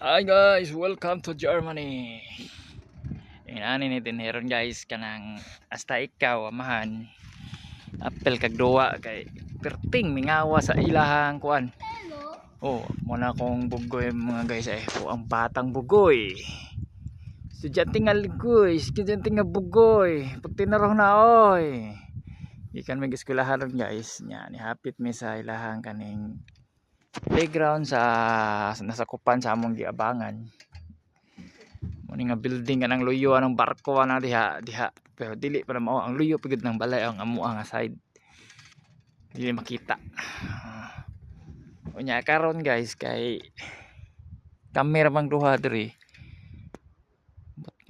Hi guys, welcome to Germany. Ingani ni dinheron guys kanang hasta ikaw amahan. Apel kag duwa kay perting mingawa sa ilahang kuan. Oh, muna kong bugoy mga guys ang batang bugoy. Estudyante nga ligoy, estudyante nga bugoy. Pag tinarong na oy. Ikan may eskwelahan guys. Nya ni hapit mi sa ilahang kaning playground sa nasakupan sa among giabangan. Muni nga building kanang luyo ng barko ana diha pero dili pa mao ang luyo pigid ng balay ang amuang nga side. Dili makita. Unya karon guys kay kamera mang duha diri.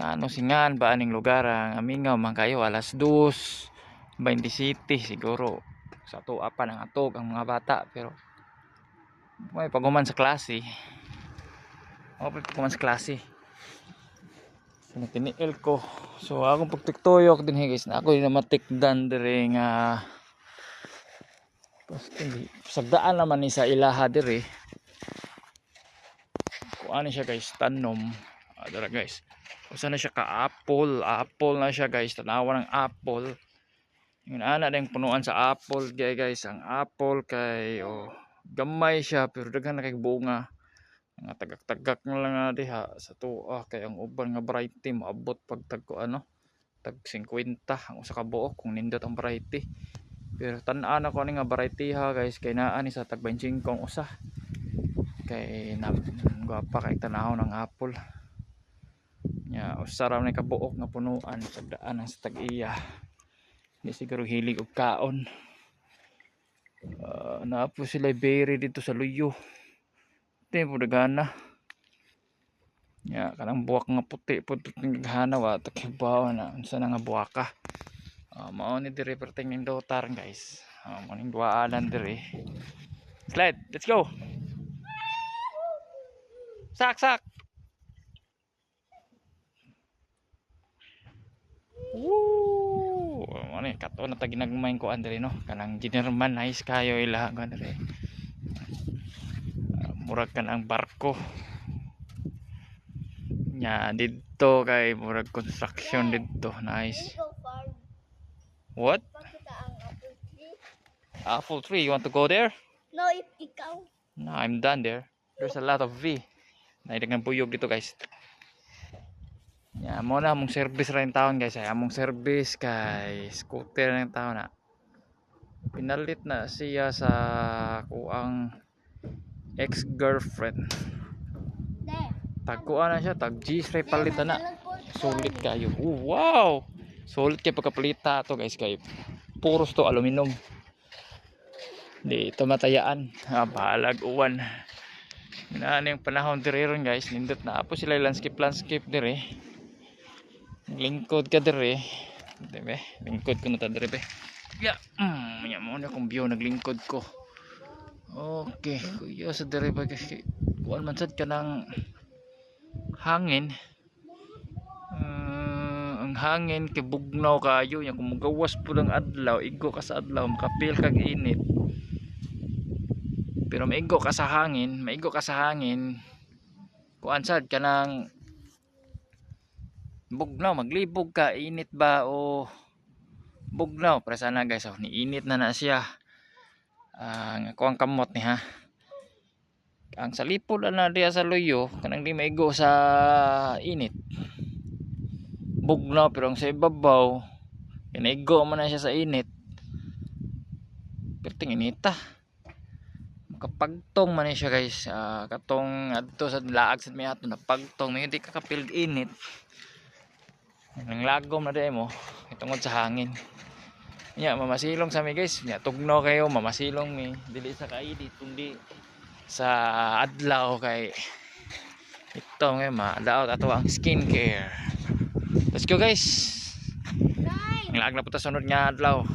Ano singan ba aning lugar ang amingaw man kayo alas 2:27 siguro. Sa tuwa pa nang atog ang mga bata pero may paguman sa klase. Paguman sa klase. Tiniel ko. So akong pagtiktuyok din guys na ako din matikdan dire nga sagdaan naman ni sa ilaha dire. Kuan siya guys tanom. Dara guys. Usa na siya ka apple na siya guys. Tanawa ng apple. Yung ana ding punuan sa apple guys. Ang apple kay gamay siya pero daghan na kay bunga. Nga tagak-tagak na lang na diha sa tuwa kay ang uban nga variety maabot pag tag 50 ang usa ka buok kung nindot ang variety. Pero tan-an ako ni nga variety ha guys kay naa ni sa tag 25 ang usa. Kay gwapa kay tanaw ng apple. Nya usa ra ni ka buok nga punuan sa daan sa tag-iya. Di siguro hilig og kaon. Naapo sila berry dito sa luyo. Tempo dagana. Ya kanang buwak nga puti pud tinghana wa takibaw na unsa na nga buwaka. Mao ni diri perting ning dotar guys. Mao ning duaanan diri. Slide, let's go. Sak. Woo! Mao ni kato na tag ginagmay ko andiri no. Kanang Generman nice kayo ila kan diri. Murag kan ang barko nya dito kay murag construction dito. Nice. What? Apple tree. You want to go there? No, ikaw. No, I'm done there. There's a lot of V. Naidagang buyog dito guys. Nya mo na among service ra yung taon guys. Among service kay scooter na yung taon na. Pinalit na siya sa kuang ex-girlfriend. Tagkuan na siya, tag G-ray palitan na. Sulit kayo. Wow! Sulit kay pagkapalita to guys kay puros to aluminum. Di ito matayaan. Balag uwan. Minaan yung panahon diri ron guys. Nindot na apo sila landscape dire. Lingkod ka dire. Diba? Lingkod ko na ta dire be. Ya, mo na kung view naglingkod ko. Okay, kuya sa dire ba kasi kuan man sad ka ng hangin. Ang hangin kay bugnaw kayo nya kung magawas pud ang adlaw, igo ka sa adlaw makapil kag init. Pero maigo ka sa hangin, kuan sad ka ng bugnaw, maglibog ka, init ba o bugnaw. Para sana guys, ni init na siya. Ang kuang kamot ni ha. Ang salipod na diya sa luyo kanang di maigo sa init. Bugnaw pero ang sa ibabaw kinaigo man na siya sa init. Perting inita. Makapagtong man siya guys. Katong adto sa laag sa may ato na pagtong may hindi ka kapil init. Nang lagom na di mo itungod sa hangin. Nya mamasilong sa mi guys. Nya tugnaw kayo mamasilong mi dili sa kaidi kundi sa adlaw kay ito ngayon madaot ato ang skincare. Let's go guys. Nglag na po ta sunod nga adlaw.